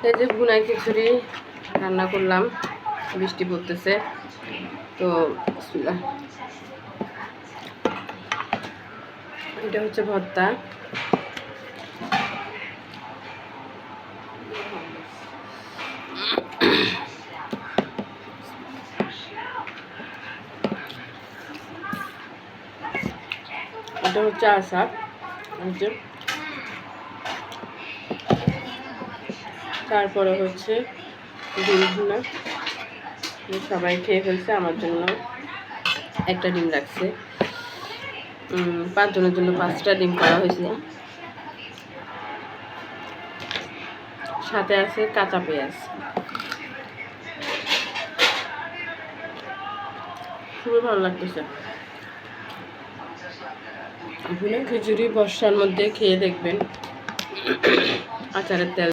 এই যে ভুনা খিচুড়ি রান্না করলাম, বৃষ্টি পড়তেছে তো এটা হচ্ছে ভর্তা। এটা হচ্ছে আচার, তারপরে হচ্ছে ডিম ভুনা। সবাই খেয়ে ফেলছে, আমার জন্য একটা ডিম রাখছে। 5 জনের জন্য 5টা ডিম করা হয়েছে। সাথে আছে কাঁচা পেঁয়াজ। খুবই ভালো লাগতেছে। ভুনা খিচুড়ি বর্ষার মধ্যে খেয়ে দেখবেন, আচারের তেল